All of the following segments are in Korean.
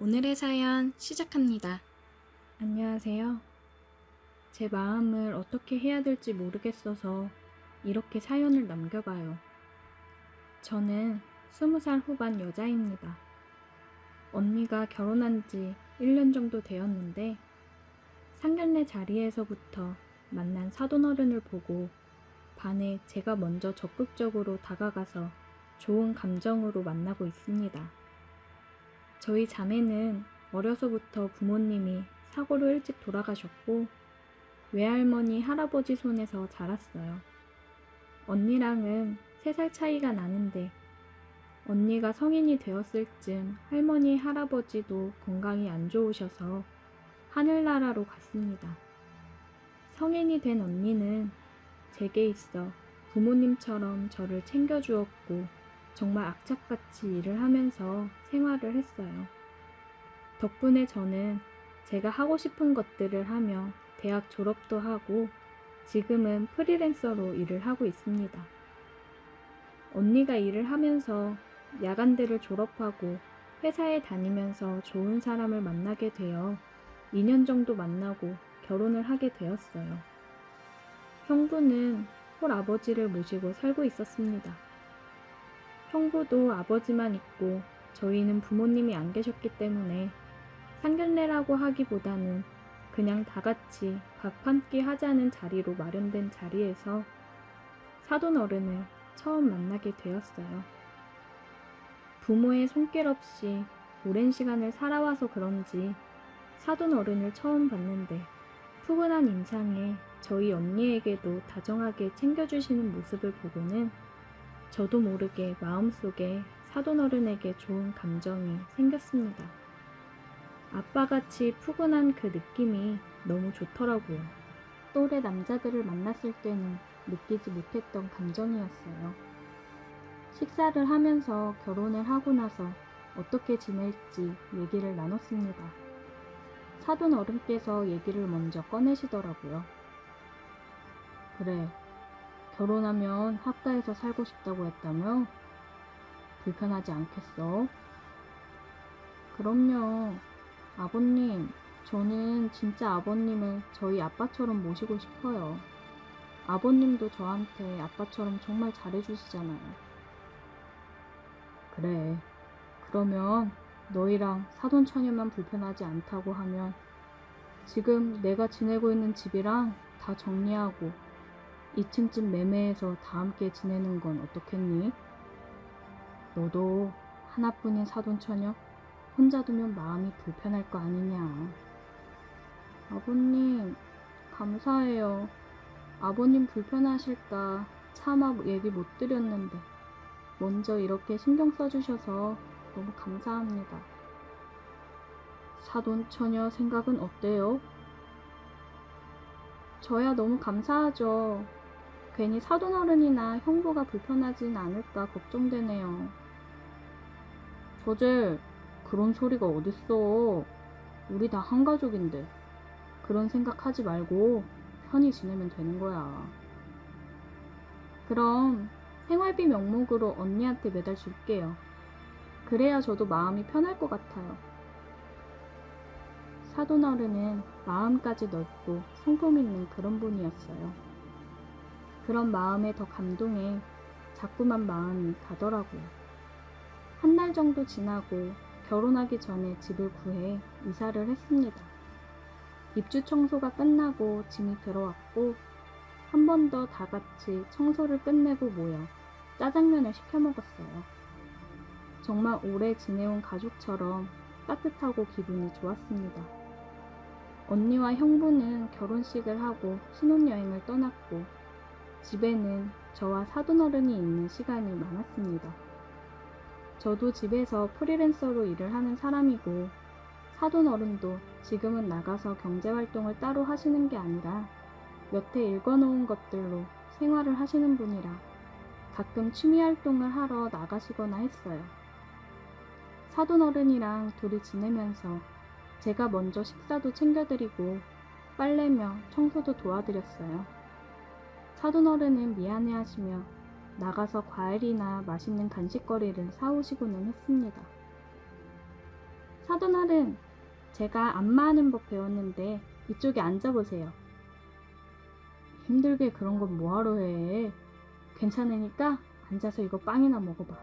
오늘의 사연 시작합니다. 안녕하세요. 제 마음을 어떻게 해야 될지 모르겠어서 이렇게 사연을 남겨봐요. 저는 20살 후반 여자입니다. 언니가 결혼한 지 1년 정도 되었는데 상견례 자리에서부터 만난 사돈어른을 보고 반해 제가 먼저 적극적으로 다가가서 좋은 감정으로 만나고 있습니다. 저희 자매는 어려서부터 부모님이 사고로 일찍 돌아가셨고 외할머니, 할아버지 손에서 자랐어요. 언니랑은 3살 차이가 나는데 언니가 성인이 되었을 쯤 할머니, 할아버지도 건강이 안 좋으셔서 하늘나라로 갔습니다. 성인이 된 언니는 제게 있어 부모님처럼 저를 챙겨주었고 정말 악착같이 일을 하면서 생활을 했어요. 덕분에 저는 제가 하고 싶은 것들을 하며 대학 졸업도 하고 지금은 프리랜서로 일을 하고 있습니다. 언니가 일을 하면서 야간대를 졸업하고 회사에 다니면서 좋은 사람을 만나게 되어 2년 정도 만나고 결혼을 하게 되었어요. 형부는 홀아버지를 모시고 살고 있었습니다. 형부도 아버지만 있고 저희는 부모님이 안 계셨기 때문에 상견례라고 하기보다는 그냥 다 같이 밥 한 끼 하자는 자리로 마련된 자리에서 사돈 어른을 처음 만나게 되었어요. 부모의 손길 없이 오랜 시간을 살아와서 그런지 사돈 어른을 처음 봤는데 푸근한 인상에 저희 언니에게도 다정하게 챙겨주시는 모습을 보고는 저도 모르게 마음속에 사돈어른에게 좋은 감정이 생겼습니다. 아빠같이 푸근한 그 느낌이 너무 좋더라고요. 또래 남자들을 만났을 때는 느끼지 못했던 감정이었어요. 식사를 하면서 결혼을 하고 나서 어떻게 지낼지 얘기를 나눴습니다. 사돈어른께서 얘기를 먼저 꺼내시더라고요. 그래, 결혼하면 학가에서 살고 싶다고 했다며? 불편하지 않겠어? 그럼요. 아버님, 저는 진짜 아버님을 저희 아빠처럼 모시고 싶어요. 아버님도 저한테 아빠처럼 정말 잘해주시잖아요. 그래, 그러면 너희랑 사돈처녀만 불편하지 않다고 하면 지금 내가 지내고 있는 집이랑 다 정리하고 2층집 매매해서 다 함께 지내는 건 어떻겠니? 너도 하나뿐인 사돈처녀 혼자 두면 마음이 불편할 거 아니냐. 아버님, 감사해요. 아버님 불편하실까 차마 얘기 못 드렸는데 먼저 이렇게 신경 써주셔서 너무 감사합니다. 사돈처녀 생각은 어때요? 저야 너무 감사하죠. 괜히 사돈어른이나 형부가 불편하진 않을까 걱정되네요. 서재, 그런 소리가 어딨어. 우리 다 한 가족인데. 그런 생각하지 말고 편히 지내면 되는 거야. 그럼 생활비 명목으로 언니한테 매달 줄게요. 그래야 저도 마음이 편할 것 같아요. 사돈어른은 마음까지 넓고 성품 있는 그런 분이었어요. 그런 마음에 더 감동해 자꾸만 마음이 가더라고요. 한 달 정도 지나고 결혼하기 전에 집을 구해 이사를 했습니다. 입주 청소가 끝나고 짐이 들어왔고 한 번 더 다 같이 청소를 끝내고 모여 짜장면을 시켜 먹었어요. 정말 오래 지내온 가족처럼 따뜻하고 기분이 좋았습니다. 언니와 형부는 결혼식을 하고 신혼여행을 떠났고 집에는 저와 사돈어른이 있는 시간이 많았습니다. 저도 집에서 프리랜서로 일을 하는 사람이고 사돈어른도 지금은 나가서 경제활동을 따로 하시는 게 아니라 몇 해 읽어놓은 것들로 생활을 하시는 분이라 가끔 취미활동을 하러 나가시거나 했어요. 사돈어른이랑 둘이 지내면서 제가 먼저 식사도 챙겨드리고 빨래며 청소도 도와드렸어요. 사돈어른은 미안해하시며 나가서 과일이나 맛있는 간식거리를 사오시고는 했습니다. 사돈어른, 제가 안마하는 법 배웠는데 이쪽에 앉아보세요. 힘들게 그런 건 뭐하러 해. 괜찮으니까 앉아서 이거 빵이나 먹어봐.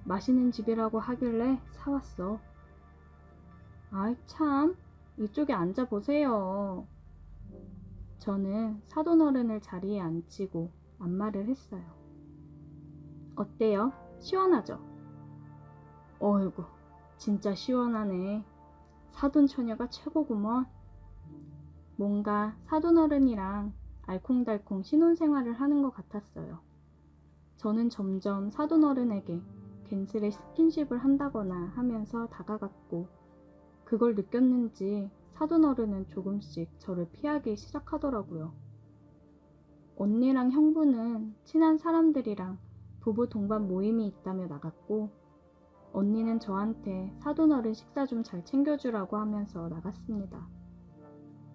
맛있는 집이라고 하길래 사왔어. 아이 참, 이쪽에 앉아보세요. 저는 사돈어른을 자리에 앉히고 안마를 했어요. 어때요? 시원하죠? 어이구, 진짜 시원하네. 사돈처녀가 최고구먼. 뭔가 사돈어른이랑 알콩달콩 신혼생활을 하는 것 같았어요. 저는 점점 사돈어른에게 괜스레 스킨십을 한다거나 하면서 다가갔고, 그걸 느꼈는지 사돈어른은 조금씩 저를 피하기 시작하더라고요. 언니랑 형부는 친한 사람들이랑 부부 동반 모임이 있다며 나갔고, 언니는 저한테 사돈어른 식사 좀 잘 챙겨주라고 하면서 나갔습니다.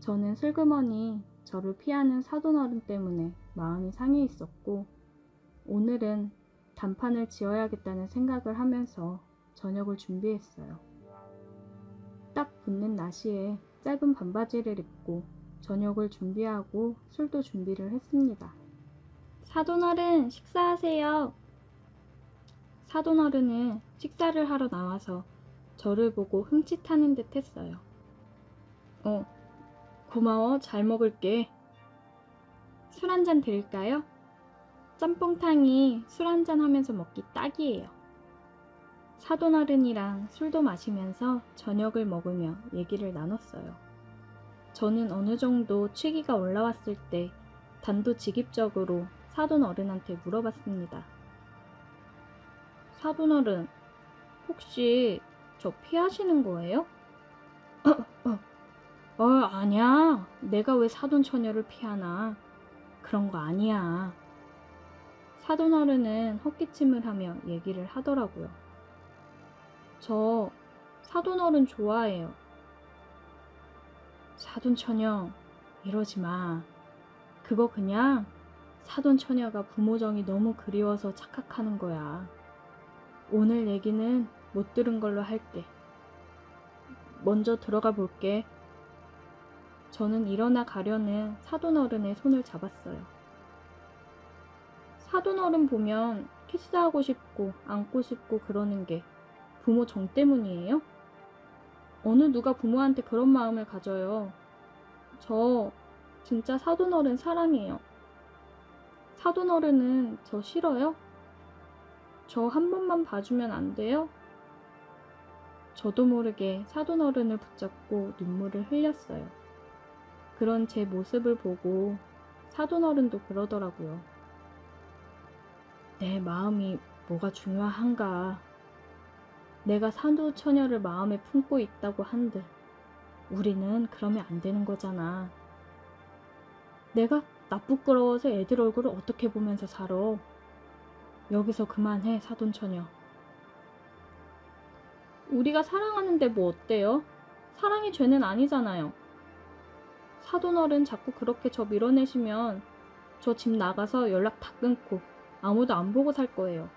저는 슬그머니 저를 피하는 사돈어른 때문에 마음이 상해 있었고, 오늘은 단판을 지어야겠다는 생각을 하면서 저녁을 준비했어요. 딱 붙는 나시에 짧은 반바지를 입고 저녁을 준비하고 술도 준비를 했습니다. 사돈어른, 식사하세요. 사돈어른은 식사를 하러 나와서 저를 보고 흠칫하는 듯 했어요. 고마워, 잘 먹을게. 술 한잔 드릴까요? 짬뽕탕이 술 한잔 하면서 먹기 딱이에요. 사돈어른이랑 술도 마시면서 저녁을 먹으며 얘기를 나눴어요. 저는 어느 정도 취기가 올라왔을 때 단도직입적으로 사돈어른한테 물어봤습니다. 사돈어른, 혹시 저 피하시는 거예요? 아니야. 내가 왜 사돈처녀를 피하나. 그런 거 아니야. 사돈어른은 헛기침을 하며 얘기를 하더라고요. 저 사돈어른 좋아해요. 사돈처녀, 이러지 마. 그거 그냥 사돈처녀가 부모정이 너무 그리워서 착각하는 거야. 오늘 얘기는 못 들은 걸로 할게. 먼저 들어가 볼게. 저는 일어나 가려는 사돈어른의 손을 잡았어요. 사돈어른 보면 키스하고 싶고 안고 싶고 그러는 게 부모 정 때문이에요? 어느 누가 부모한테 그런 마음을 가져요. 저 진짜 사돈어른 사랑해요. 사돈어른은 저 싫어요? 저 한 번만 봐주면 안 돼요? 저도 모르게 사돈어른을 붙잡고 눈물을 흘렸어요. 그런 제 모습을 보고 사돈어른도 그러더라고요. 내 마음이 뭐가 중요한가. 내가 사돈처녀를 마음에 품고 있다고 한들 우리는 그러면 안 되는 거잖아. 내가 나 부끄러워서 애들 얼굴을 어떻게 보면서 살아. 여기서 그만해, 사돈처녀. 우리가 사랑하는데 뭐 어때요? 사랑이 죄는 아니잖아요. 사돈어른 자꾸 그렇게 저 밀어내시면 저 집 나가서 연락 다 끊고 아무도 안 보고 살 거예요.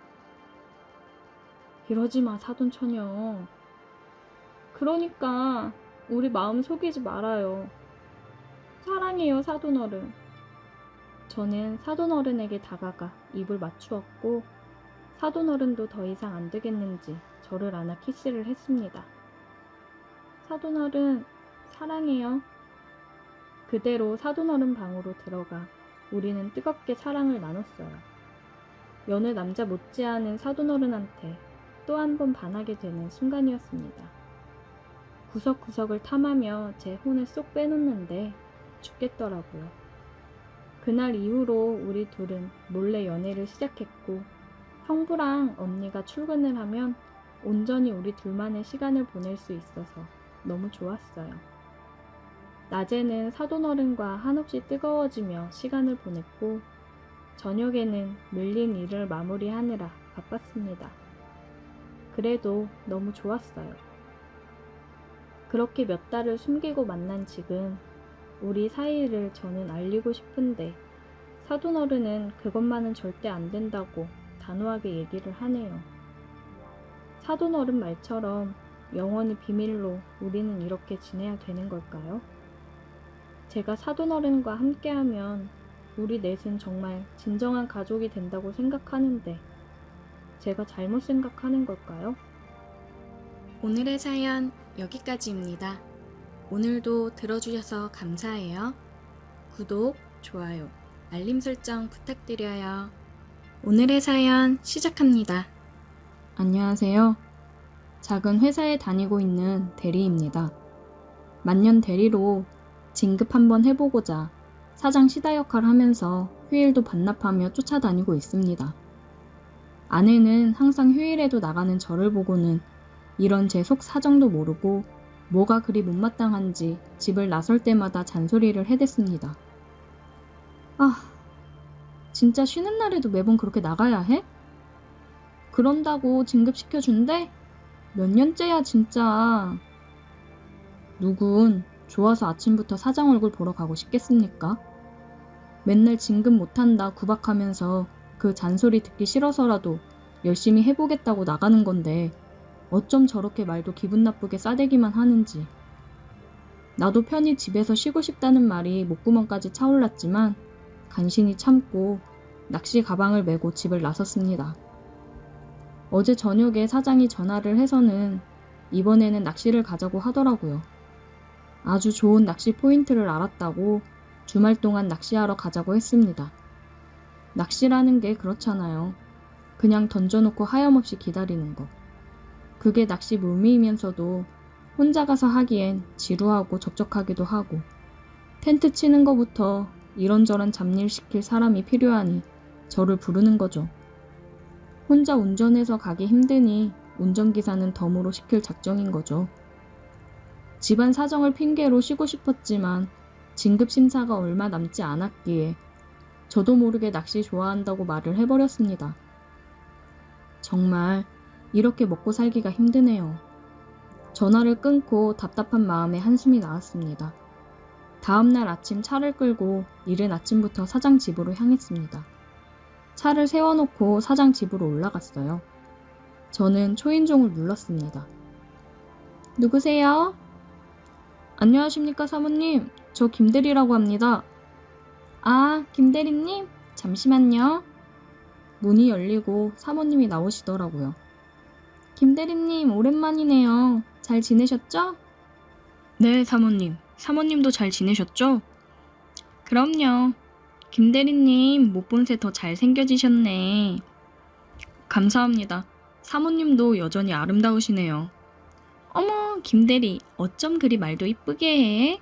이러지 마, 사돈처녀. 그러니까 우리 마음 속이지 말아요. 사랑해요, 사돈어른. 저는 사돈어른에게 다가가 입을 맞추었고 사돈어른도 더 이상 안 되겠는지 저를 안아 키스를 했습니다. 사돈어른, 사랑해요. 그대로 사돈어른 방으로 들어가 우리는 뜨겁게 사랑을 나눴어요. 여느 남자 못지않은 사돈어른한테 또 한 번 반하게 되는 순간이었습니다. 구석구석을 탐하며 제 혼을 쏙 빼놓는데 죽겠더라고요. 그날 이후로 우리 둘은 몰래 연애를 시작했고 형부랑 언니가 출근을 하면 온전히 우리 둘만의 시간을 보낼 수 있어서 너무 좋았어요. 낮에는 사돈어른과 한없이 뜨거워지며 시간을 보냈고 저녁에는 밀린 일을 마무리하느라 바빴습니다. 그래도 너무 좋았어요. 그렇게 몇 달을 숨기고 만난 지금 우리 사이를 저는 알리고 싶은데 사돈어른은 그것만은 절대 안 된다고 단호하게 얘기를 하네요. 사돈어른 말처럼 영원히 비밀로 우리는 이렇게 지내야 되는 걸까요? 제가 사돈어른과 함께하면 우리 넷은 정말 진정한 가족이 된다고 생각하는데 제가 잘못 생각하는 걸까요? 오늘의 사연 여기까지입니다. 오늘도 들어주셔서 감사해요. 구독, 좋아요, 알림 설정 부탁드려요. 오늘의 사연 시작합니다. 안녕하세요. 작은 회사에 다니고 있는 대리입니다. 만년 대리로 진급 한번 해보고자 사장 시다 역할을 하면서 휴일도 반납하며 쫓아다니고 있습니다. 아내는 항상 휴일에도 나가는 저를 보고는 이런 제 속 사정도 모르고 뭐가 그리 못마땅한지 집을 나설 때마다 잔소리를 해댔습니다. 아, 진짜 쉬는 날에도 매번 그렇게 나가야 해? 그런다고 진급시켜준대? 몇 년째야 진짜. 누군 좋아서 아침부터 사장 얼굴 보러 가고 싶겠습니까? 맨날 진급 못한다 구박하면서 그 잔소리 듣기 싫어서라도 열심히 해보겠다고 나가는 건데 어쩜 저렇게 말도 기분 나쁘게 싸대기만 하는지. 나도 편히 집에서 쉬고 싶다는 말이 목구멍까지 차올랐지만 간신히 참고 낚시 가방을 메고 집을 나섰습니다. 어제 저녁에 사장이 전화를 해서는 이번에는 낚시를 가자고 하더라고요. 아주 좋은 낚시 포인트를 알았다고 주말 동안 낚시하러 가자고 했습니다. 낚시라는 게 그렇잖아요. 그냥 던져놓고 하염없이 기다리는 거. 그게 낚시 묘미이면서도 혼자 가서 하기엔 지루하고 적적하기도 하고 텐트 치는 거부터 이런저런 잡일 시킬 사람이 필요하니 저를 부르는 거죠. 혼자 운전해서 가기 힘드니 운전기사는 덤으로 시킬 작정인 거죠. 집안 사정을 핑계로 쉬고 싶었지만 진급심사가 얼마 남지 않았기에 저도 모르게 낚시 좋아한다고 말을 해버렸습니다. 정말 이렇게 먹고 살기가 힘드네요. 전화를 끊고 답답한 마음에 한숨이 나왔습니다. 다음날 아침 차를 끌고 이른 아침부터 사장 집으로 향했습니다. 차를 세워놓고 사장 집으로 올라갔어요. 저는 초인종을 눌렀습니다. 누구세요? 안녕하십니까 사모님. 저 김대리라고 합니다. 아, 김대리님? 잠시만요. 문이 열리고 사모님이 나오시더라고요. 김대리님 오랜만이네요. 잘 지내셨죠? 네, 사모님. 사모님도 잘 지내셨죠? 그럼요. 김대리님 못 본 새 더 잘생겨지셨네. 감사합니다. 사모님도 여전히 아름다우시네요. 어머, 김대리 어쩜 그리 말도 이쁘게 해?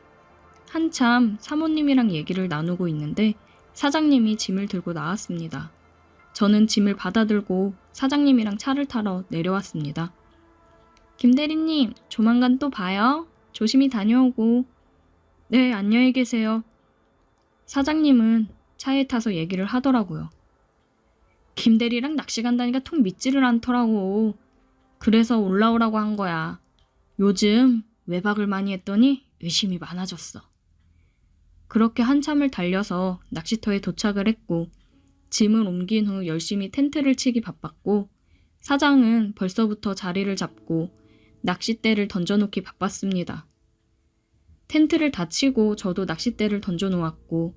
한참 사모님이랑 얘기를 나누고 있는데 사장님이 짐을 들고 나왔습니다. 저는 짐을 받아들고 사장님이랑 차를 타러 내려왔습니다. 김대리님, 조만간 또 봐요. 조심히 다녀오고. 네, 안녕히 계세요. 사장님은 차에 타서 얘기를 하더라고요. 김대리랑 낚시 간다니까 통 믿지를 않더라고. 그래서 올라오라고 한 거야. 요즘 외박을 많이 했더니 의심이 많아졌어. 그렇게 한참을 달려서 낚시터에 도착을 했고 짐을 옮긴 후 열심히 텐트를 치기 바빴고 사장은 벌써부터 자리를 잡고 낚싯대를 던져놓기 바빴습니다. 텐트를 다 치고 저도 낚싯대를 던져놓았고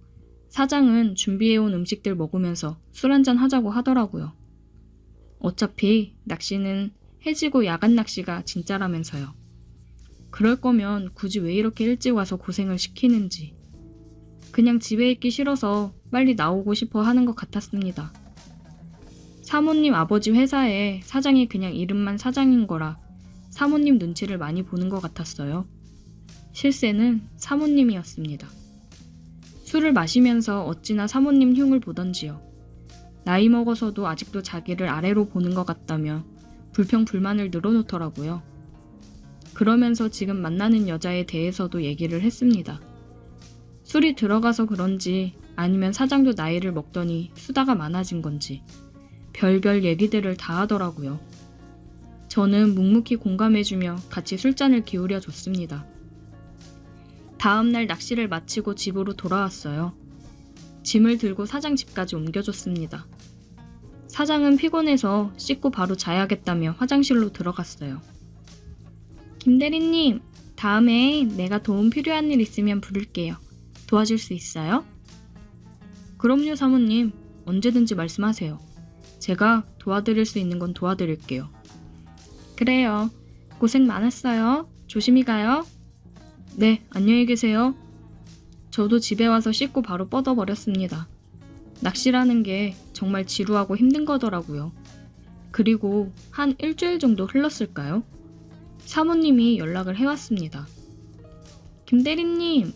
사장은 준비해온 음식들 먹으면서 술 한잔 하자고 하더라고요. 어차피 낚시는 해지고 야간 낚시가 진짜라면서요. 그럴 거면 굳이 왜 이렇게 일찍 와서 고생을 시키는지. 그냥 집에 있기 싫어서 빨리 나오고 싶어 하는 것 같았습니다. 사모님 아버지 회사에 사장이 그냥 이름만 사장인 거라 사모님 눈치를 많이 보는 것 같았어요. 실세는 사모님이었습니다. 술을 마시면서 어찌나 사모님 흉을 보던지요. 나이 먹어서도 아직도 자기를 아래로 보는 것 같다며 불평불만을 늘어놓더라고요. 그러면서 지금 만나는 여자에 대해서도 얘기를 했습니다. 술이 들어가서 그런지 아니면 사장도 나이를 먹더니 수다가 많아진 건지 별별 얘기들을 다 하더라고요. 저는 묵묵히 공감해주며 같이 술잔을 기울여 줬습니다. 다음날 낚시를 마치고 집으로 돌아왔어요. 짐을 들고 사장 집까지 옮겨줬습니다. 사장은 피곤해서 씻고 바로 자야겠다며 화장실로 들어갔어요. 김대리님, 다음에 내가 도움 필요한 일 있으면 부를게요. 도와줄 수 있어요? 그럼요, 사모님. 언제든지 말씀하세요. 제가 도와드릴 수 있는 건 도와드릴게요. 그래요. 고생 많았어요. 조심히 가요. 네, 안녕히 계세요. 저도 집에 와서 씻고 바로 뻗어버렸습니다. 낚시라는 게 정말 지루하고 힘든 거더라고요. 그리고 한 일주일 정도 흘렀을까요? 사모님이 연락을 해왔습니다. 김대리님,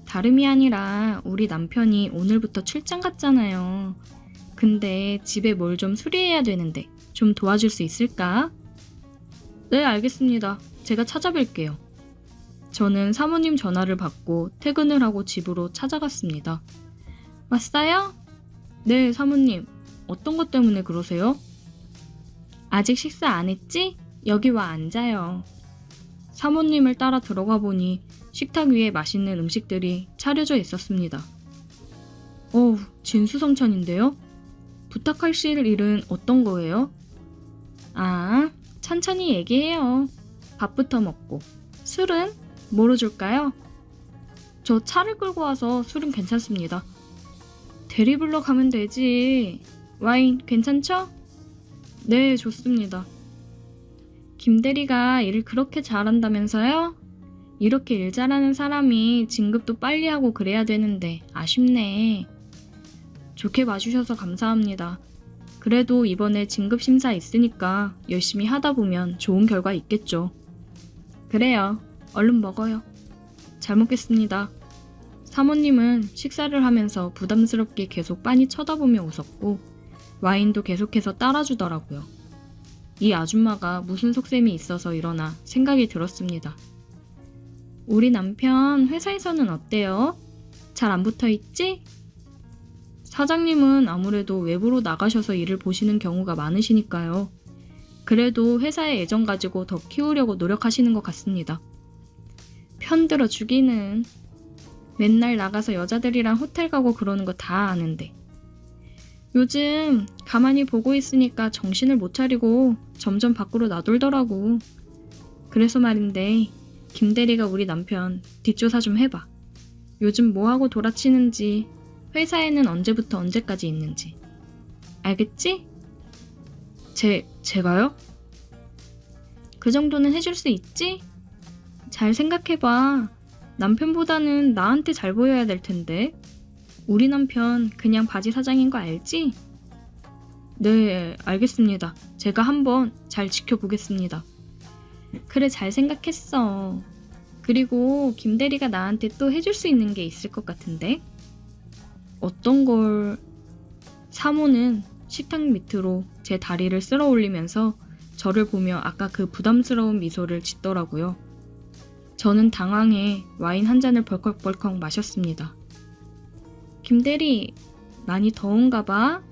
다름이 아니라 우리 남편이 오늘부터 출장 갔잖아요. 근데 집에 뭘 좀 수리해야 되는데 좀 도와줄 수 있을까? 네, 알겠습니다. 제가 찾아뵐게요. 저는 사모님 전화를 받고 퇴근을 하고 집으로 찾아갔습니다. 왔어요? 네, 사모님. 어떤 것 때문에 그러세요? 아직 식사 안 했지? 여기 와 앉아요. 사모님을 따라 들어가 보니 식탁 위에 맛있는 음식들이 차려져 있었습니다. 어우, 진수성찬인데요? 부탁하실 일은 어떤 거예요? 아, 천천히 얘기해요. 밥부터 먹고. 술은? 뭐로 줄까요? 저 차를 끌고 와서 술은 괜찮습니다. 대리 불러 가면 되지. 와인 괜찮죠? 네, 좋습니다. 김대리가 일을 그렇게 잘한다면서요? 이렇게 일 잘하는 사람이 진급도 빨리 하고 그래야 되는데 아쉽네. 좋게 봐주셔서 감사합니다. 그래도 이번에 진급 심사 있으니까 열심히 하다 보면 좋은 결과 있겠죠. 그래요. 얼른 먹어요. 잘 먹겠습니다. 사모님은 식사를 하면서 부담스럽게 계속 빤히 쳐다보며 웃었고 와인도 계속해서 따라주더라고요. 이 아줌마가 무슨 속셈이 있어서 이러나 생각이 들었습니다. 우리 남편 회사에서는 어때요? 잘 안 붙어 있지? 사장님은 아무래도 외부로 나가셔서 일을 보시는 경우가 많으시니까요. 그래도 회사에 애정 가지고 더 키우려고 노력하시는 것 같습니다. 편들어 주기는. 맨날 나가서 여자들이랑 호텔 가고 그러는 거 다 아는데. 요즘 가만히 보고 있으니까 정신을 못 차리고 점점 밖으로 나돌더라고. 그래서 말인데 김대리가 우리 남편 뒷조사 좀 해봐. 요즘 뭐하고 돌아치는지, 회사에는 언제부터 언제까지 있는지. 알겠지? 제가요? 그 정도는 해줄 수 있지? 잘 생각해봐. 남편보다는 나한테 잘 보여야 될 텐데. 우리 남편 그냥 바지 사장인 거 알지? 네, 알겠습니다. 제가 한번 잘 지켜보겠습니다. 그래, 잘 생각했어. 그리고 김대리가 나한테 또 해줄 수 있는 게 있을 것 같은데? 어떤 걸... 사모는 식탁 밑으로 제 다리를 쓸어 올리면서 저를 보며 아까 그 부담스러운 미소를 짓더라고요. 저는 당황해 와인 한 잔을 벌컥벌컥 마셨습니다. 김대리, 많이 더운가 봐?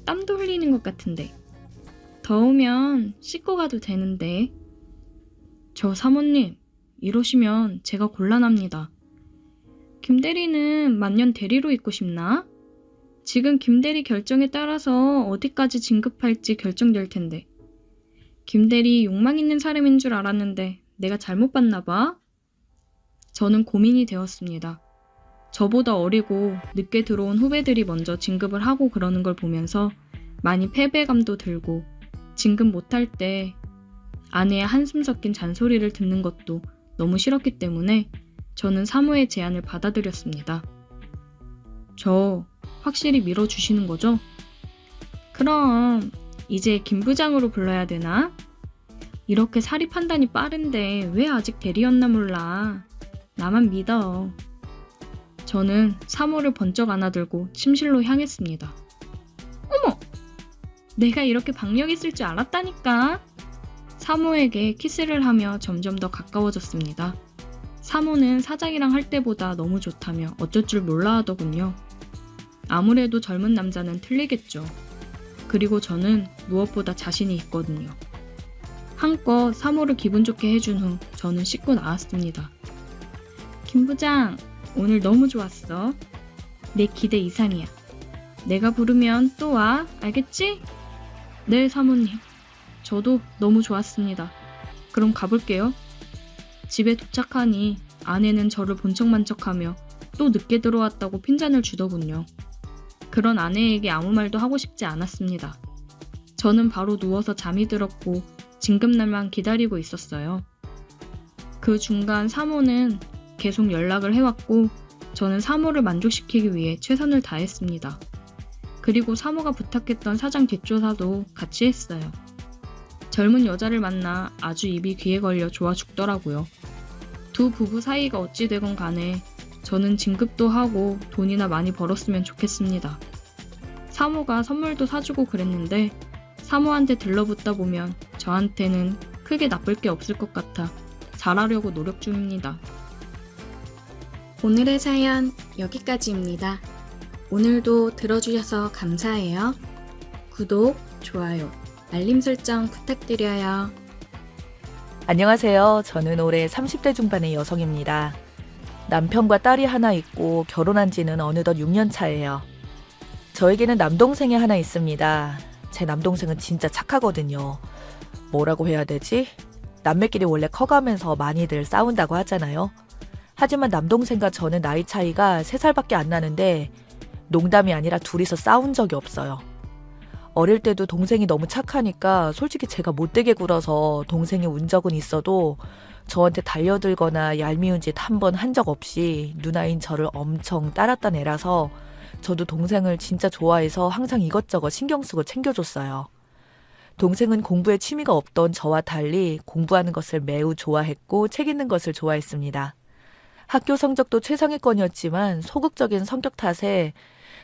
땀도 흘리는 것 같은데. 더우면 씻고 가도 되는데. 저 사모님, 이러시면 제가 곤란합니다. 김대리는 만년 대리로 있고 싶나? 지금 김대리 결정에 따라서 어디까지 진급할지 결정될 텐데. 김대리 욕망 있는 사람인 줄 알았는데 내가 잘못 봤나 봐? 저는 고민이 되었습니다. 저보다 어리고 늦게 들어온 후배들이 먼저 진급을 하고 그러는 걸 보면서 많이 패배감도 들고 진급 못할 때 아내의 한숨 섞인 잔소리를 듣는 것도 너무 싫었기 때문에 저는 사모의 제안을 받아들였습니다. 저 확실히 밀어주시는 거죠? 그럼 이제 김 부장으로 불러야 되나? 이렇게 사리 판단이 빠른데 왜 아직 대리였나 몰라. 나만 믿어. 저는 사모를 번쩍 안아들고 침실로 향했습니다. 어머! 내가 이렇게 박력 있을 줄 알았다니까. 사모에게 키스를 하며 점점 더 가까워졌습니다. 사모는 사장이랑 할 때보다 너무 좋다며 어쩔 줄 몰라 하더군요. 아무래도 젊은 남자는 틀리겠죠. 그리고 저는 무엇보다 자신이 있거든요. 한껏 사모를 기분 좋게 해준 후 저는 씻고 나왔습니다. 김 부장, 오늘 너무 좋았어. 내 기대 이상이야. 내가 부르면 또 와, 알겠지? 네, 사모님. 저도 너무 좋았습니다. 그럼 가볼게요. 집에 도착하니 아내는 저를 본 척만 척하며 또 늦게 들어왔다고 핀잔을 주더군요. 그런 아내에게 아무 말도 하고 싶지 않았습니다. 저는 바로 누워서 잠이 들었고 진급날만 기다리고 있었어요. 그 중간 사모는 계속 연락을 해왔고 저는 사모를 만족시키기 위해 최선을 다했습니다. 그리고 사모가 부탁했던 사장 뒷조사도 같이 했어요. 젊은 여자를 만나 아주 입이 귀에 걸려 좋아 죽더라고요. 두 부부 사이가 어찌 되건 간에 저는 진급도 하고 돈이나 많이 벌었으면 좋겠습니다. 사모가 선물도 사주고 그랬는데 사모한테 들러붙다 보면 저한테는 크게 나쁠 게 없을 것 같아 잘하려고 노력 중입니다. 오늘의 사연 여기까지입니다. 오늘도 들어주셔서 감사해요. 구독, 좋아요, 알림 설정 부탁드려요. 안녕하세요. 저는 올해 30대 중반의 여성입니다. 남편과 딸이 하나 있고 결혼한 지는 어느덧 6년 차예요. 저에게는 남동생이 하나 있습니다. 제 남동생은 진짜 착하거든요. 뭐라고 해야 되지? 남매끼리 원래 커가면서 많이들 싸운다고 하잖아요. 하지만 남동생과 저는 나이 차이가 3살밖에 안 나는데 농담이 아니라 둘이서 싸운 적이 없어요. 어릴 때도 동생이 너무 착하니까 솔직히 제가 못되게 굴어서 동생이 운 적은 있어도 저한테 달려들거나 얄미운 짓 한 번 한 적 없이 누나인 저를 엄청 따랐던 애라서 저도 동생을 진짜 좋아해서 항상 이것저것 신경 쓰고 챙겨줬어요. 동생은 공부에 취미가 없던 저와 달리 공부하는 것을 매우 좋아했고 책 읽는 것을 좋아했습니다. 학교 성적도 최상위권이었지만 소극적인 성격 탓에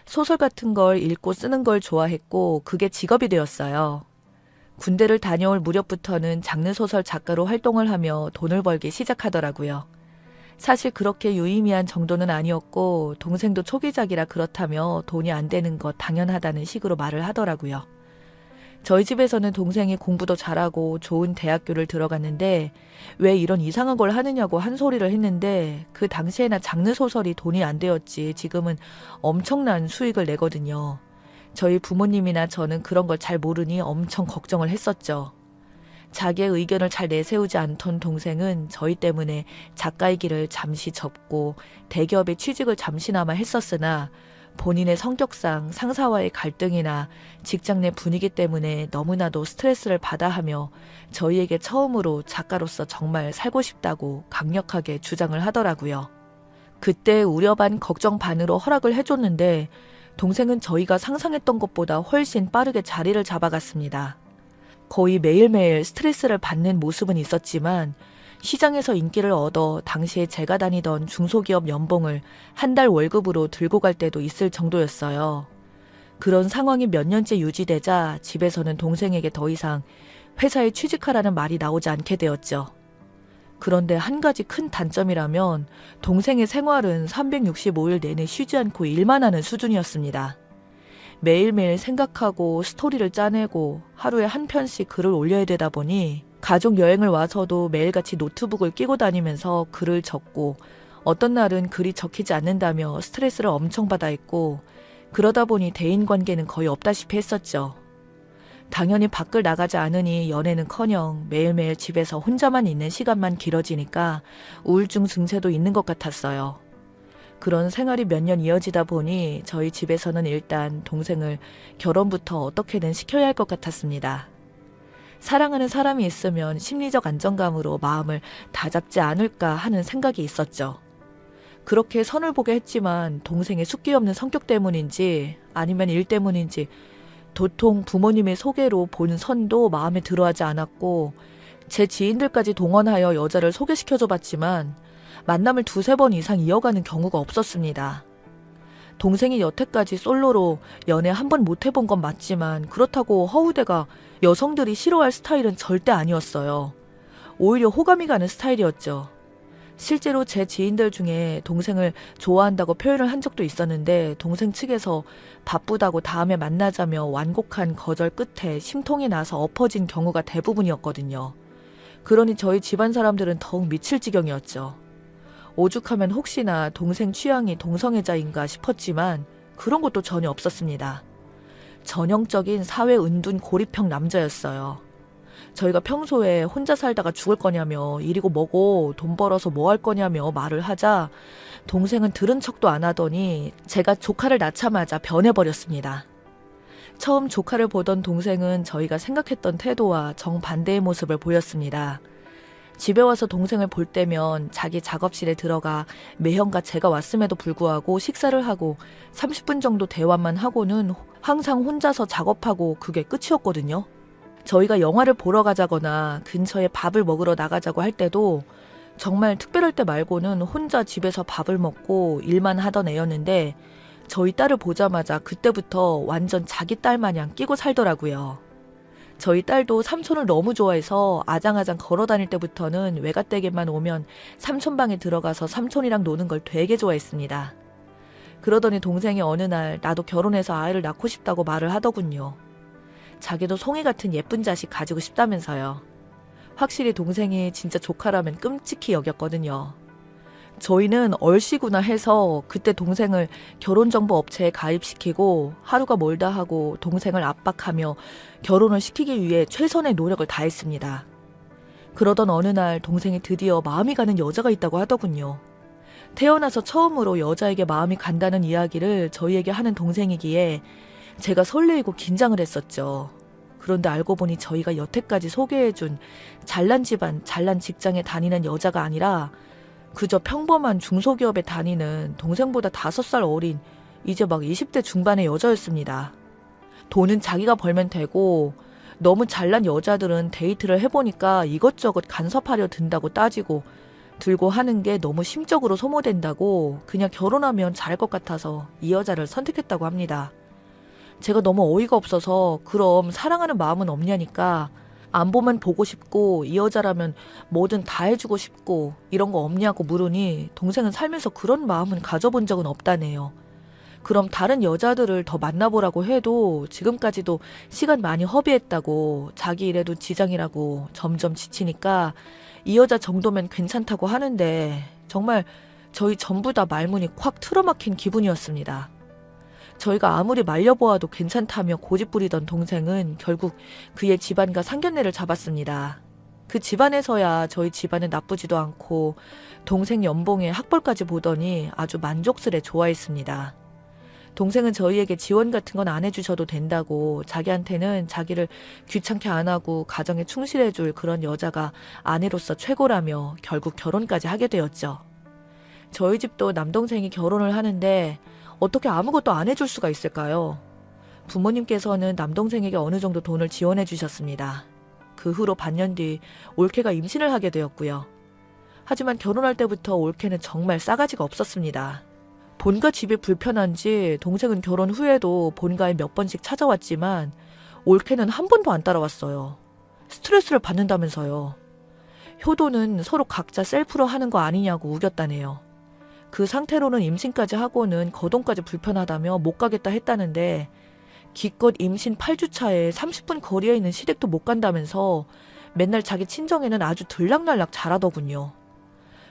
소설 같은 걸 읽고 쓰는 걸 좋아했고 그게 직업이 되었어요. 군대를 다녀올 무렵부터는 장르소설 작가로 활동을 하며 돈을 벌기 시작하더라고요. 사실 그렇게 유의미한 정도는 아니었고 동생도 초기작이라 그렇다며 돈이 안 되는 것 당연하다는 식으로 말을 하더라고요. 저희 집에서는 동생이 공부도 잘하고 좋은 대학교를 들어갔는데 왜 이런 이상한 걸 하느냐고 한 소리를 했는데 그 당시에나 장르소설이 돈이 안 되었지 지금은 엄청난 수익을 내거든요. 저희 부모님이나 저는 그런 걸 잘 모르니 엄청 걱정을 했었죠. 자기의 의견을 잘 내세우지 않던 동생은 저희 때문에 작가의 길을 잠시 접고 대기업에 취직을 잠시나마 했었으나 본인의 성격상 상사와의 갈등이나 직장 내 분위기 때문에 너무나도 스트레스를 받아 하며 저희에게 처음으로 작가로서 정말 살고 싶다고 강력하게 주장을 하더라고요. 그때 우려 반 걱정 반으로 허락을 해줬는데 동생은 저희가 상상했던 것보다 훨씬 빠르게 자리를 잡아갔습니다. 거의 매일매일 스트레스를 받는 모습은 있었지만 시장에서 인기를 얻어 당시에 제가 다니던 중소기업 연봉을 한 달 월급으로 들고 갈 때도 있을 정도였어요. 그런 상황이 몇 년째 유지되자 집에서는 동생에게 더 이상 회사에 취직하라는 말이 나오지 않게 되었죠. 그런데 한 가지 큰 단점이라면 동생의 생활은 365일 내내 쉬지 않고 일만 하는 수준이었습니다. 매일매일 생각하고 스토리를 짜내고 하루에 한 편씩 글을 올려야 되다 보니 가족 여행을 와서도 매일같이 노트북을 끼고 다니면서 글을 적고 어떤 날은 글이 적히지 않는다며 스트레스를 엄청 받아 했고 그러다 보니 대인관계는 거의 없다시피 했었죠. 당연히 밖을 나가지 않으니 연애는커녕 매일매일 집에서 혼자만 있는 시간만 길어지니까 우울증 증세도 있는 것 같았어요. 그런 생활이 몇 년 이어지다 보니 저희 집에서는 일단 동생을 결혼부터 어떻게든 시켜야 할 것 같았습니다. 사랑하는 사람이 있으면 심리적 안정감으로 마음을 다잡지 않을까 하는 생각이 있었죠. 그렇게 선을 보게 했지만 동생의 숫기 없는 성격 때문인지 아니면 일 때문인지 도통 부모님의 소개로 본 선도 마음에 들어하지 않았고 제 지인들까지 동원하여 여자를 소개시켜줘 봤지만 만남을 2-3번 이상 이어가는 경우가 없었습니다. 동생이 여태까지 솔로로 연애 한 번 못 해본 건 맞지만 그렇다고 허우대가 여성들이 싫어할 스타일은 절대 아니었어요. 오히려 호감이 가는 스타일이었죠. 실제로 제 지인들 중에 동생을 좋아한다고 표현을 한 적도 있었는데 동생 측에서 바쁘다고 다음에 만나자며 완곡한 거절 끝에 심통이 나서 엎어진 경우가 대부분이었거든요. 그러니 저희 집안 사람들은 더욱 미칠 지경이었죠. 오죽하면 혹시나 동생 취향이 동성애자인가 싶었지만 그런 것도 전혀 없었습니다. 전형적인 사회 은둔 고립형 남자였어요. 저희가 평소에 혼자 살다가 죽을 거냐며 이리고 뭐고 돈 벌어서 뭐 할 거냐며 말을 하자 동생은 들은 척도 안 하더니 제가 조카를 낳자마자 변해버렸습니다. 처음 조카를 보던 동생은 저희가 생각했던 태도와 정반대의 모습을 보였습니다. 집에 와서 동생을 볼 때면 자기 작업실에 들어가 매형과 제가 왔음에도 불구하고 식사를 하고 30분 정도 대화만 하고는 항상 혼자서 작업하고 그게 끝이었거든요. 저희가 영화를 보러 가자거나 근처에 밥을 먹으러 나가자고 할 때도 정말 특별할 때 말고는 혼자 집에서 밥을 먹고 일만 하던 애였는데 저희 딸을 보자마자 그때부터 완전 자기 딸 마냥 끼고 살더라고요. 저희 딸도 삼촌을 너무 좋아해서 아장아장 걸어 다닐 때부터는 외갓댁에만 오면 삼촌 방에 들어가서 삼촌이랑 노는 걸 되게 좋아했습니다. 그러더니 동생이 어느 날 나도 결혼해서 아이를 낳고 싶다고 말을 하더군요. 자기도 송이 같은 예쁜 자식 가지고 싶다면서요. 확실히 동생이 진짜 조카라면 끔찍히 여겼거든요. 저희는 얼씨구나 해서 그때 동생을 결혼정보 업체에 가입시키고 하루가 멀다 하고 동생을 압박하며 결혼을 시키기 위해 최선의 노력을 다했습니다. 그러던 어느 날 동생이 드디어 마음이 가는 여자가 있다고 하더군요. 태어나서 처음으로 여자에게 마음이 간다는 이야기를 저희에게 하는 동생이기에 제가 설레이고 긴장을 했었죠. 그런데 알고 보니 저희가 여태까지 소개해준 잘난 집안, 잘난 직장에 다니는 여자가 아니라 그저 평범한 중소기업에 다니는 동생보다 5살 어린 이제 막 20대 중반의 여자였습니다. 돈은 자기가 벌면 되고 너무 잘난 여자들은 데이트를 해보니까 이것저것 간섭하려 든다고 따지고 들고 하는 게 너무 심적으로 소모된다고 그냥 결혼하면 잘할 것 같아서 이 여자를 선택했다고 합니다. 제가 너무 어이가 없어서 그럼 사랑하는 마음은 없냐니까 안 보면 보고 싶고 이 여자라면 뭐든 다 해주고 싶고 이런 거 없냐고 물으니 동생은 살면서 그런 마음은 가져본 적은 없다네요. 그럼 다른 여자들을 더 만나보라고 해도 지금까지도 시간 많이 허비했다고 자기 일에도 지장이라고 점점 지치니까 이 여자 정도면 괜찮다고 하는데 정말 저희 전부 다 말문이 콱 틀어막힌 기분이었습니다. 저희가 아무리 말려보아도 괜찮다며 고집부리던 동생은 결국 그의 집안과 상견례를 잡았습니다. 그 집안에서야 저희 집안은 나쁘지도 않고 동생 연봉에 학벌까지 보더니 아주 만족스레 좋아했습니다. 동생은 저희에게 지원 같은 건 안 해주셔도 된다고 자기한테는 자기를 귀찮게 안 하고 가정에 충실해줄 그런 여자가 아내로서 최고라며 결국 결혼까지 하게 되었죠. 저희 집도 남동생이 결혼을 하는데 어떻게 아무것도 안 해줄 수가 있을까요? 부모님께서는 남동생에게 어느 정도 돈을 지원해 주셨습니다. 그 후로 반년 뒤 올케가 임신을 하게 되었고요. 하지만 결혼할 때부터 올케는 정말 싸가지가 없었습니다. 본가 집이 불편한지 동생은 결혼 후에도 본가에 몇 번씩 찾아왔지만 올케는 한 번도 안 따라왔어요. 스트레스를 받는다면서요. 효도는 서로 각자 셀프로 하는 거 아니냐고 우겼다네요. 그 상태로는 임신까지 하고는 거동까지 불편하다며 못 가겠다 했다는데 기껏 임신 8주차에 30분 거리에 있는 시댁도 못 간다면서 맨날 자기 친정에는 아주 들락날락 잘하더군요.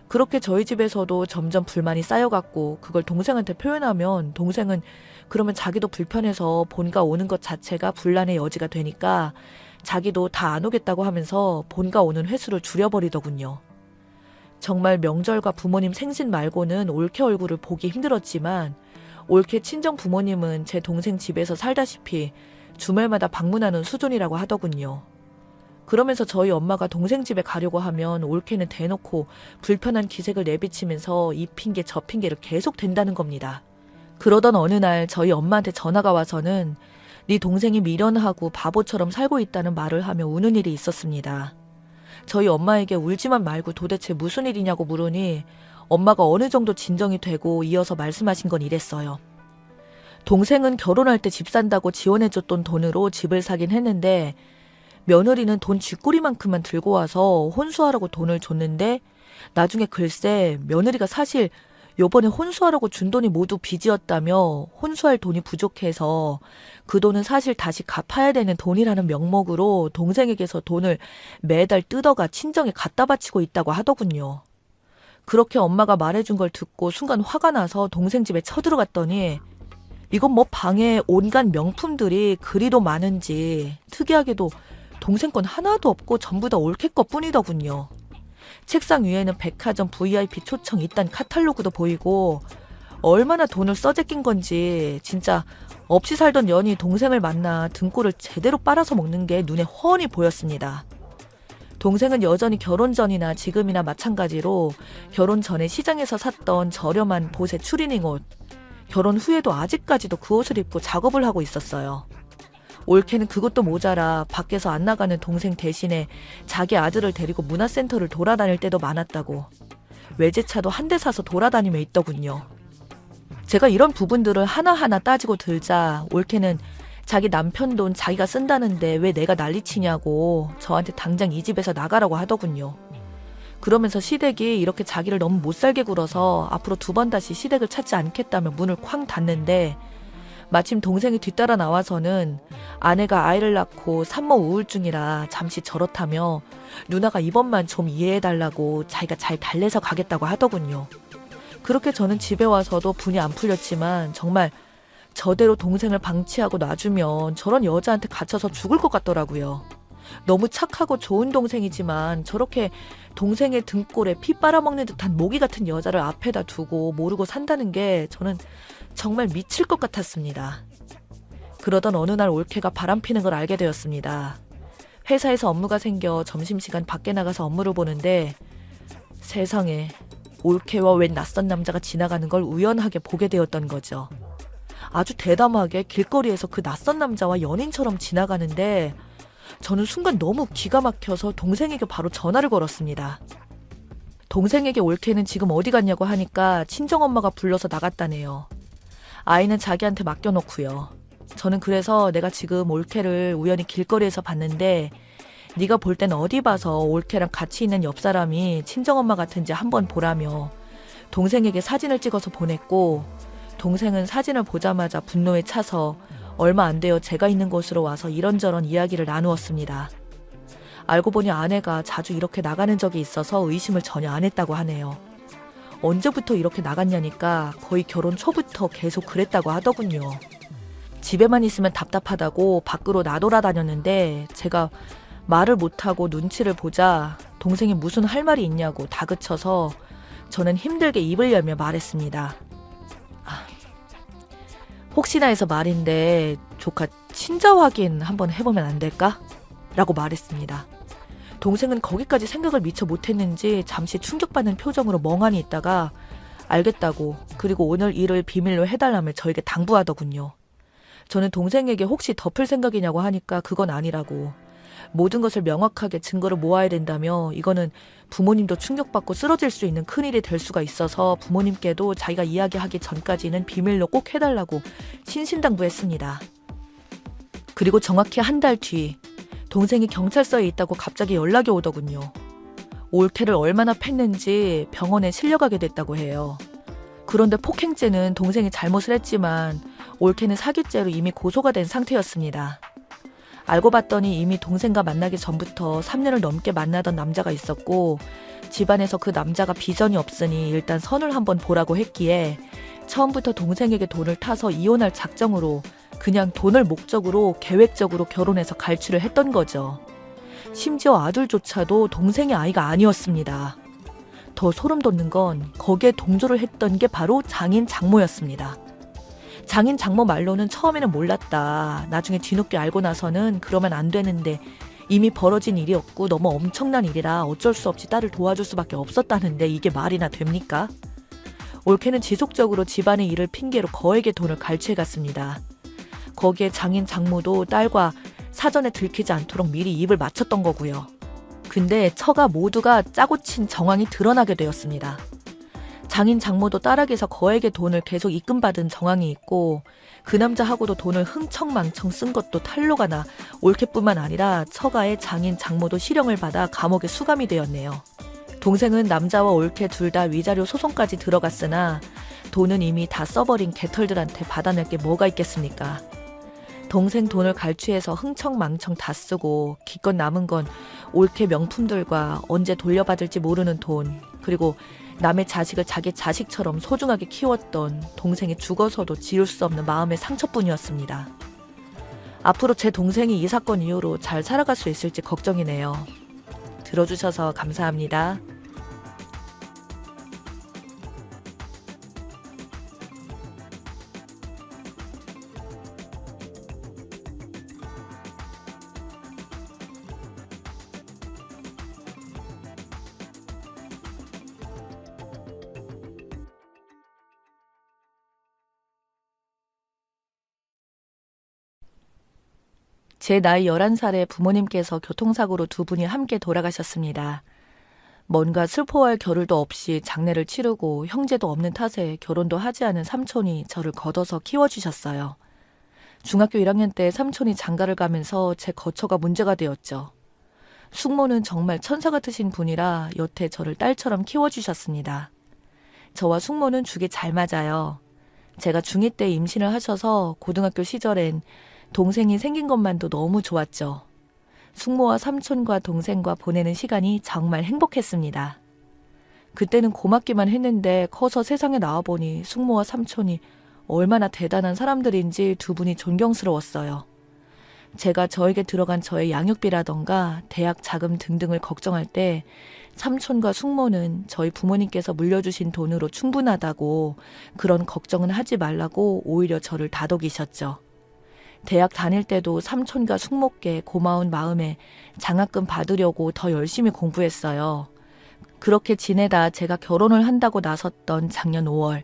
그렇게 저희 집에서도 점점 불만이 쌓여갔고 그걸 동생한테 표현하면 동생은 그러면 자기도 불편해서 본가 오는 것 자체가 분란의 여지가 되니까 자기도 다 안 오겠다고 하면서 본가 오는 횟수를 줄여버리더군요. 정말 명절과 부모님 생신 말고는 올케 얼굴을 보기 힘들었지만 올케 친정 부모님은 제 동생 집에서 살다시피 주말마다 방문하는 수준이라고 하더군요. 그러면서 저희 엄마가 동생 집에 가려고 하면 올케는 대놓고 불편한 기색을 내비치면서 이 핑계 저 핑계를 계속 댄다는 겁니다. 그러던 어느 날 저희 엄마한테 전화가 와서는 네 동생이 미련하고 바보처럼 살고 있다는 말을 하며 우는 일이 있었습니다. 저희 엄마에게 울지만 말고 도대체 무슨 일이냐고 물으니 엄마가 어느 정도 진정이 되고 이어서 말씀하신 건 이랬어요. 동생은 결혼할 때 집 산다고 지원해줬던 돈으로 집을 사긴 했는데 며느리는 돈 쥐꼬리만큼만 들고 와서 혼수하라고 돈을 줬는데 나중에 글쎄 며느리가 사실 요번에 혼수하라고 준 돈이 모두 빚이었다며 혼수할 돈이 부족해서 그 돈은 사실 다시 갚아야 되는 돈이라는 명목으로 동생에게서 돈을 매달 뜯어가 친정에 갖다 바치고 있다고 하더군요. 그렇게 엄마가 말해준 걸 듣고 순간 화가 나서 동생 집에 쳐들어갔더니 이건 뭐 방에 온갖 명품들이 그리도 많은지 특이하게도 동생 건 하나도 없고 전부 다 올케 것뿐이더군요. 책상 위에는 백화점 VIP 초청 이딴 카탈로그도 보이고 얼마나 돈을 써제낀 건지 진짜 없이 살던 년이 동생을 만나 등골을 제대로 빨아서 먹는 게 눈에 훤히 보였습니다. 동생은 여전히 결혼 전이나 지금이나 마찬가지로 결혼 전에 시장에서 샀던 저렴한 보세 추리닝 옷, 결혼 후에도 아직까지도 그 옷을 입고 작업을 하고 있었어요. 올케는 그것도 모자라 밖에서 안 나가는 동생 대신에 자기 아들을 데리고 문화센터를 돌아다닐 때도 많았다고, 외제차도 한 대 사서 돌아다니며 있더군요. 제가 이런 부분들을 하나하나 따지고 들자 올케는 자기 남편 돈 자기가 쓴다는데 왜 내가 난리치냐고 저한테 당장 이 집에서 나가라고 하더군요. 그러면서 시댁이 이렇게 자기를 너무 못살게 굴어서 앞으로 2번 다시 시댁을 찾지 않겠다며 문을 쾅 닫는데, 마침 동생이 뒤따라 나와서는 아내가 아이를 낳고 산모 우울증이라 잠시 저렇다며 누나가 이번만 좀 이해해달라고 자기가 잘 달래서 가겠다고 하더군요. 그렇게 저는 집에 와서도 분이 안 풀렸지만 정말 저대로 동생을 방치하고 놔주면 저런 여자한테 갇혀서 죽을 것 같더라고요. 너무 착하고 좋은 동생이지만 저렇게 동생의 등골에 피 빨아먹는 듯한 모기 같은 여자를 앞에다 두고 모르고 산다는 게 저는 정말 미칠 것 같았습니다. 그러던 어느 날 올케가 바람피는 걸 알게 되었습니다. 회사에서 업무가 생겨 점심시간 밖에 나가서 업무를 보는데 세상에 올케와 웬 낯선 남자가 지나가는 걸 우연하게 보게 되었던 거죠. 아주 대담하게 길거리에서 그 낯선 남자와 연인처럼 지나가는데 저는 순간 너무 기가 막혀서 동생에게 바로 전화를 걸었습니다. 동생에게 올케는 지금 어디 갔냐고 하니까 친정엄마가 불러서 나갔다네요. 아이는 자기한테 맡겨놓고요. 저는 그래서 내가 지금 올케를 우연히 길거리에서 봤는데 네가 볼 땐 어디 봐서 올케랑 같이 있는 옆 사람이 친정엄마 같은지 한번 보라며 동생에게 사진을 찍어서 보냈고, 동생은 사진을 보자마자 분노에 차서 얼마 안 되어 제가 있는 곳으로 와서 이런저런 이야기를 나누었습니다. 알고 보니 아내가 자주 이렇게 나가는 적이 있어서 의심을 전혀 안 했다고 하네요. 언제부터 이렇게 나갔냐니까 거의 결혼 초부터 계속 그랬다고 하더군요. 집에만 있으면 답답하다고 밖으로 나돌아다녔는데 제가 말을 못하고 눈치를 보자 동생이 무슨 할 말이 있냐고 다그쳐서 저는 힘들게 입을 열며 말했습니다. 혹시나 해서 말인데 조카 친자 확인 한번 해보면 안 될까? 라고 말했습니다. 동생은 거기까지 생각을 미처 못했는지 잠시 충격받는 표정으로 멍하니 있다가 알겠다고, 그리고 오늘 일을 비밀로 해달라며 저에게 당부하더군요. 저는 동생에게 혹시 덮을 생각이냐고 하니까 그건 아니라고, 모든 것을 명확하게 증거를 모아야 된다며 이거는 부모님도 충격받고 쓰러질 수 있는 큰일이 될 수가 있어서 부모님께도 자기가 이야기하기 전까지는 비밀로 꼭 해달라고 신신당부했습니다. 그리고 정확히 한 달 뒤 동생이 경찰서에 있다고 갑자기 연락이 오더군요. 올케를 얼마나 팼는지 병원에 실려가게 됐다고 해요. 그런데 폭행죄는 동생이 잘못을 했지만 올케는 사기죄로 이미 고소가 된 상태였습니다. 알고 봤더니 이미 동생과 만나기 전부터 3년을 넘게 만나던 남자가 있었고, 집안에서 그 남자가 비전이 없으니 일단 선을 한번 보라고 했기에 처음부터 동생에게 돈을 타서 이혼할 작정으로 그냥 돈을 목적으로 계획적으로 결혼해서 갈취를 했던 거죠. 심지어 아들조차도 동생의 아이가 아니었습니다. 더 소름 돋는 건 거기에 동조를 했던 게 바로 장인 장모였습니다. 장인 장모 말로는 처음에는 몰랐다, 나중에 뒤늦게 알고 나서는 그러면 안 되는데 이미 벌어진 일이었고 너무 엄청난 일이라 어쩔 수 없이 딸을 도와줄 수밖에 없었다는데 이게 말이나 됩니까? 올케는 지속적으로 집안의 일을 핑계로 거액의 돈을 갈취해갔습니다. 거기에 장인 장모도 딸과 사전에 들키지 않도록 미리 입을 맞췄던 거고요. 근데 처가 모두가 짜고 친 정황이 드러나게 되었습니다. 장인 장모도 딸에게서 거액의 돈을 계속 입금받은 정황이 있고, 그 남자하고도 돈을 흥청망청 쓴 것도 탄로가 나 올케뿐만 아니라 처가의 장인 장모도 실형을 받아 감옥에 수감이 되었네요. 동생은 남자와 올케 둘 다 위자료 소송까지 들어갔으나 돈은 이미 다 써버린 개털들한테 받아낼 게 뭐가 있겠습니까? 동생 돈을 갈취해서 흥청망청 다 쓰고 기껏 남은 건 올케 명품들과 언제 돌려받을지 모르는 돈, 그리고 남의 자식을 자기 자식처럼 소중하게 키웠던 동생이 죽어서도 지울 수 없는 마음의 상처뿐이었습니다. 앞으로 제 동생이 이 사건 이후로 잘 살아갈 수 있을지 걱정이네요. 들어주셔서 감사합니다. 제 나이 11살에 부모님께서 교통사고로 두 분이 함께 돌아가셨습니다. 뭔가 슬퍼할 겨를도 없이 장례를 치르고 형제도 없는 탓에 결혼도 하지 않은 삼촌이 저를 걷어서 키워주셨어요. 중학교 1학년 때 삼촌이 장가를 가면서 제 거처가 문제가 되었죠. 숙모는 정말 천사 같으신 분이라 여태 저를 딸처럼 키워주셨습니다. 저와 숙모는 죽이 잘 맞아요. 제가 중2 때 임신을 하셔서 고등학교 시절엔 동생이 생긴 것만도 너무 좋았죠. 숙모와 삼촌과 동생과 보내는 시간이 정말 행복했습니다. 그때는 고맙기만 했는데 커서 세상에 나와보니 숙모와 삼촌이 얼마나 대단한 사람들인지 두 분이 존경스러웠어요. 제가 저에게 들어간 저의 양육비라던가 대학 자금 등등을 걱정할 때 삼촌과 숙모는 저희 부모님께서 물려주신 돈으로 충분하다고 그런 걱정은 하지 말라고 오히려 저를 다독이셨죠. 대학 다닐 때도 삼촌과 숙모께 고마운 마음에 장학금 받으려고 더 열심히 공부했어요. 그렇게 지내다 제가 결혼을 한다고 나섰던 작년 5월,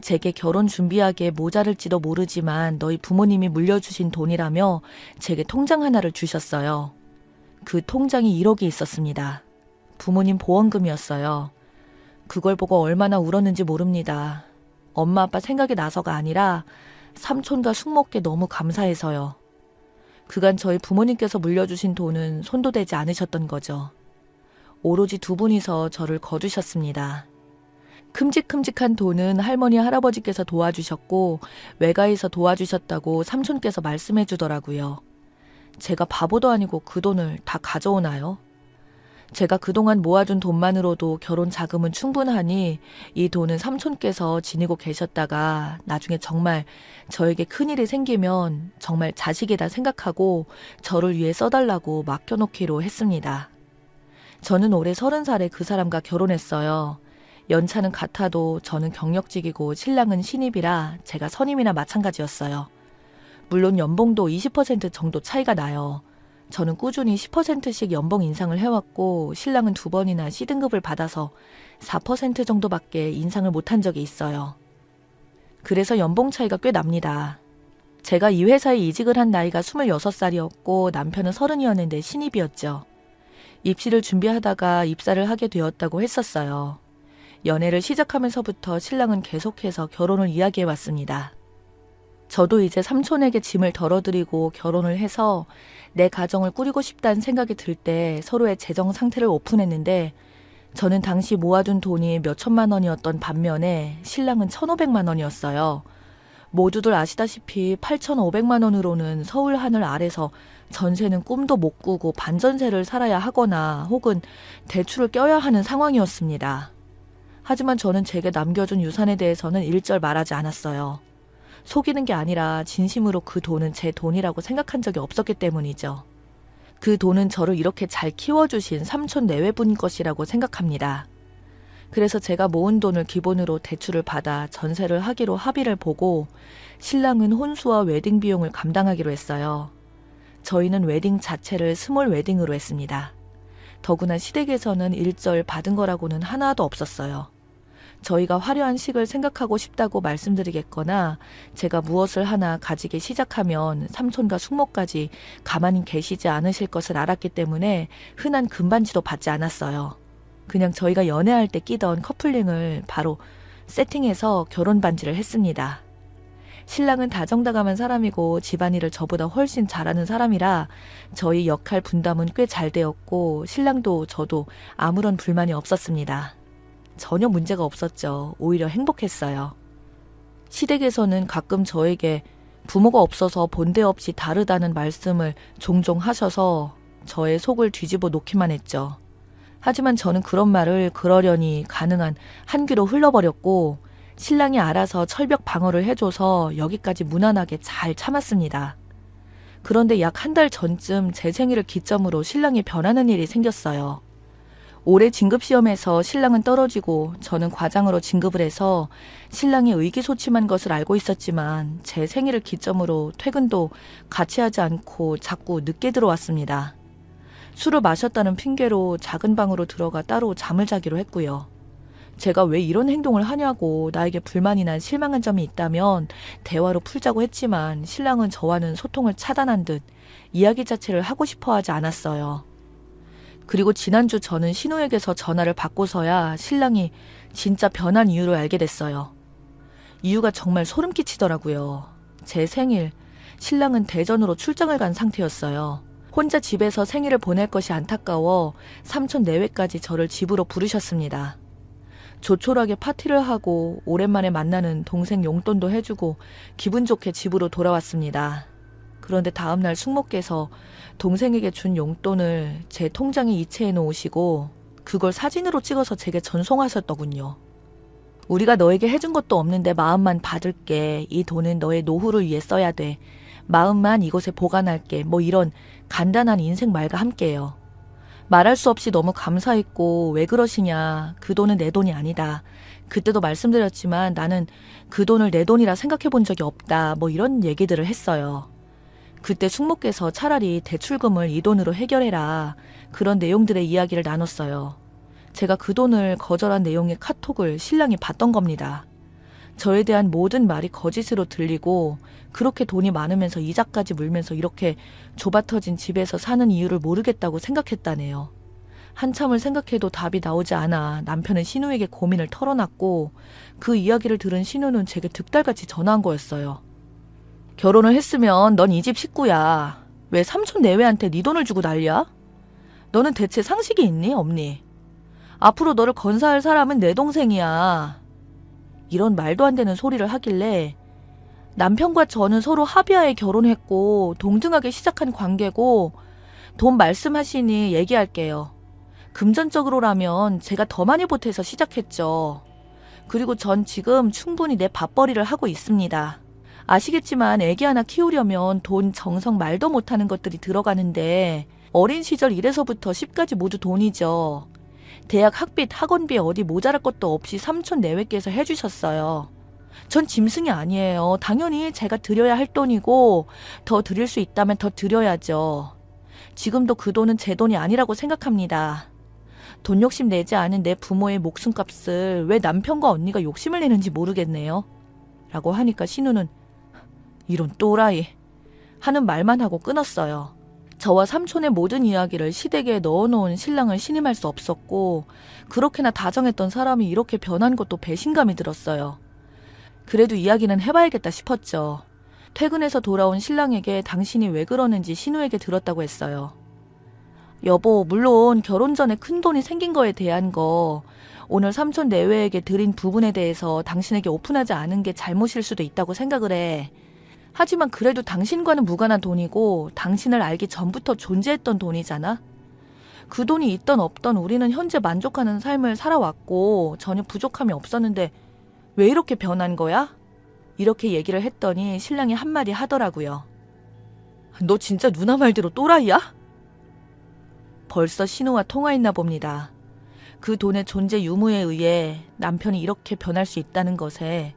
제게 결혼 준비하기에 모자랄지도 모르지만 너희 부모님이 물려주신 돈이라며 제게 통장 하나를 주셨어요. 그 통장이 1억이 있었습니다. 부모님 보험금이었어요. 그걸 보고 얼마나 울었는지 모릅니다. 엄마 아빠 생각이 나서가 아니라 삼촌과 숙모께 너무 감사해서요. 그간 저희 부모님께서 물려주신 돈은 손도 대지 않으셨던 거죠. 오로지 두 분이서 저를 거두셨습니다. 큼직큼직한 돈은 할머니 할아버지께서 도와주셨고 외가에서 도와주셨다고 삼촌께서 말씀해 주더라고요. 제가 바보도 아니고 그 돈을 다 가져오나요? 제가 그동안 모아둔 돈만으로도 결혼 자금은 충분하니 이 돈은 삼촌께서 지니고 계셨다가 나중에 정말 저에게 큰일이 생기면 정말 자식이다 생각하고 저를 위해 써달라고 맡겨놓기로 했습니다. 저는 올해 30살에 그 사람과 결혼했어요. 연차는 같아도 저는 경력직이고 신랑은 신입이라 제가 선임이나 마찬가지였어요. 물론 연봉도 20% 정도 차이가 나요. 저는 꾸준히 10%씩 연봉 인상을 해왔고 신랑은 2번이나 C등급을 받아서 4% 정도밖에 인상을 못한 적이 있어요. 그래서 연봉 차이가 꽤 납니다. 제가 이 회사에 이직을 한 나이가 26살이었고 남편은 30이었는데 신입이었죠. 입시를 준비하다가 입사를 하게 되었다고 했었어요. 연애를 시작하면서부터 신랑은 계속해서 결혼을 이야기해왔습니다. 저도 이제 삼촌에게 짐을 덜어드리고 결혼을 해서 내 가정을 꾸리고 싶다는 생각이 들 때 서로의 재정 상태를 오픈했는데 저는 당시 모아둔 돈이 몇 천만 원이었던 반면에 신랑은 1,500만 원이었어요. 모두들 아시다시피 8,500만 원으로는 서울 하늘 아래서 전세는 꿈도 못 꾸고 반전세를 살아야 하거나 혹은 대출을 껴야 하는 상황이었습니다. 하지만 저는 제게 남겨준 유산에 대해서는 일절 말하지 않았어요. 속이는 게 아니라 진심으로 그 돈은 제 돈이라고 생각한 적이 없었기 때문이죠. 그 돈은 저를 이렇게 잘 키워주신 삼촌 내외분 것이라고 생각합니다. 그래서 제가 모은 돈을 기본으로 대출을 받아 전세를 하기로 합의를 보고 신랑은 혼수와 웨딩 비용을 감당하기로 했어요. 저희는 웨딩 자체를 스몰 웨딩으로 했습니다. 더구나 시댁에서는 일절 받은 거라고는 하나도 없었어요. 저희가 화려한 식을 생각하고 싶다고 말씀드리겠거나 제가 무엇을 하나 가지기 시작하면 삼촌과 숙모까지 가만히 계시지 않으실 것을 알았기 때문에 흔한 금반지도 받지 않았어요. 그냥 저희가 연애할 때 끼던 커플링을 바로 세팅해서 결혼 반지를 했습니다. 신랑은 다정다감한 사람이고 집안일을 저보다 훨씬 잘하는 사람이라 저희 역할 분담은 꽤 잘 되었고 신랑도 저도 아무런 불만이 없었습니다. 전혀 문제가 없었죠. 오히려 행복했어요. 시댁에서는 가끔 저에게 부모가 없어서 본데 없이 다르다는 말씀을 종종 하셔서 저의 속을 뒤집어 놓기만 했죠. 하지만 저는 그런 말을 그러려니 가능한 한 귀로 흘러버렸고 신랑이 알아서 철벽 방어를 해줘서 여기까지 무난하게 잘 참았습니다. 그런데 약 한 달 전쯤 제 생일을 기점으로 신랑이 변하는 일이 생겼어요. 올해 진급시험에서 신랑은 떨어지고 저는 과장으로 진급을 해서 신랑이 의기소침한 것을 알고 있었지만 제 생일을 기점으로 퇴근도 같이 하지 않고 자꾸 늦게 들어왔습니다. 술을 마셨다는 핑계로 작은 방으로 들어가 따로 잠을 자기로 했고요. 제가 왜 이런 행동을 하냐고 나에게 불만이나 실망한 점이 있다면 대화로 풀자고 했지만 신랑은 저와는 소통을 차단한 듯 이야기 자체를 하고 싶어 하지 않았어요. 그리고 지난주 저는 신우에게서 전화를 받고서야 신랑이 진짜 변한 이유를 알게 됐어요. 이유가 정말 소름 끼치더라고요. 제 생일, 신랑은 대전으로 출장을 간 상태였어요. 혼자 집에서 생일을 보낼 것이 안타까워 삼촌 내외까지 저를 집으로 부르셨습니다. 조촐하게 파티를 하고 오랜만에 만나는 동생 용돈도 해주고 기분 좋게 집으로 돌아왔습니다. 그런데 다음날 숙모께서 동생에게 준 용돈을 제 통장에 이체해 놓으시고 그걸 사진으로 찍어서 제게 전송하셨더군요. 우리가 너에게 해준 것도 없는데 마음만 받을게. 이 돈은 너의 노후를 위해 써야 돼. 마음만 이곳에 보관할게. 뭐 이런 간단한 인생 말과 함께요. 말할 수 없이 너무 감사했고 왜 그러시냐. 그 돈은 내 돈이 아니다. 그때도 말씀드렸지만 나는 그 돈을 내 돈이라 생각해 본 적이 없다. 뭐 이런 얘기들을 했어요. 그때 숙모께서 차라리 대출금을 이 돈으로 해결해라. 그런 내용들의 이야기를 나눴어요. 제가 그 돈을 거절한 내용의 카톡을 신랑이 봤던 겁니다. 저에 대한 모든 말이 거짓으로 들리고 그렇게 돈이 많으면서 이자까지 물면서 이렇게 좁아터진 집에서 사는 이유를 모르겠다고 생각했다네요. 한참을 생각해도 답이 나오지 않아 남편은 신우에게 고민을 털어놨고 그 이야기를 들은 신우는 제게 득달같이 전화한 거였어요. 결혼을 했으면 넌 이 집 식구야. 왜 삼촌 내외한테 네 돈을 주고 난리야? 너는 대체 상식이 있니 없니? 앞으로 너를 건사할 사람은 내 동생이야. 이런 말도 안 되는 소리를 하길래 남편과 저는 서로 합의하에 결혼했고 동등하게 시작한 관계고 돈 말씀하시니 얘기할게요. 금전적으로라면 제가 더 많이 보태서 시작했죠. 그리고 전 지금 충분히 내 밥벌이를 하고 있습니다. 아시겠지만 애기 하나 키우려면 돈, 정성, 말도 못하는 것들이 들어가는데 어린 시절 1에서부터 10까지 모두 돈이죠. 대학 학비, 학원비 어디 모자랄 것도 없이 삼촌 내외께서 해주셨어요. 전 짐승이 아니에요. 당연히 제가 드려야 할 돈이고 더 드릴 수 있다면 더 드려야죠. 지금도 그 돈은 제 돈이 아니라고 생각합니다. 돈 욕심 내지 않은 내 부모의 목숨값을 왜 남편과 언니가 욕심을 내는지 모르겠네요. 라고 하니까 신우는 이런 또라이 하는 말만 하고 끊었어요. 저와 삼촌의 모든 이야기를 시댁에 넣어놓은 신랑을 신임할 수 없었고 그렇게나 다정했던 사람이 이렇게 변한 것도 배신감이 들었어요. 그래도 이야기는 해봐야겠다 싶었죠. 퇴근해서 돌아온 신랑에게 당신이 왜 그러는지 신우에게 들었다고 했어요. 여보, 물론 결혼 전에 큰돈이 생긴 거에 대한 거 오늘 삼촌 내외에게 드린 부분에 대해서 당신에게 오픈하지 않은 게 잘못일 수도 있다고 생각을 해. 하지만 그래도 당신과는 무관한 돈이고 당신을 알기 전부터 존재했던 돈이잖아. 그 돈이 있던 없던 우리는 현재 만족하는 삶을 살아왔고 전혀 부족함이 없었는데 왜 이렇게 변한 거야? 이렇게 얘기를 했더니 신랑이 한마디 하더라고요. 너 진짜 누나 말대로 또라이야? 벌써 신우와 통화했나 봅니다. 그 돈의 존재 유무에 의해 남편이 이렇게 변할 수 있다는 것에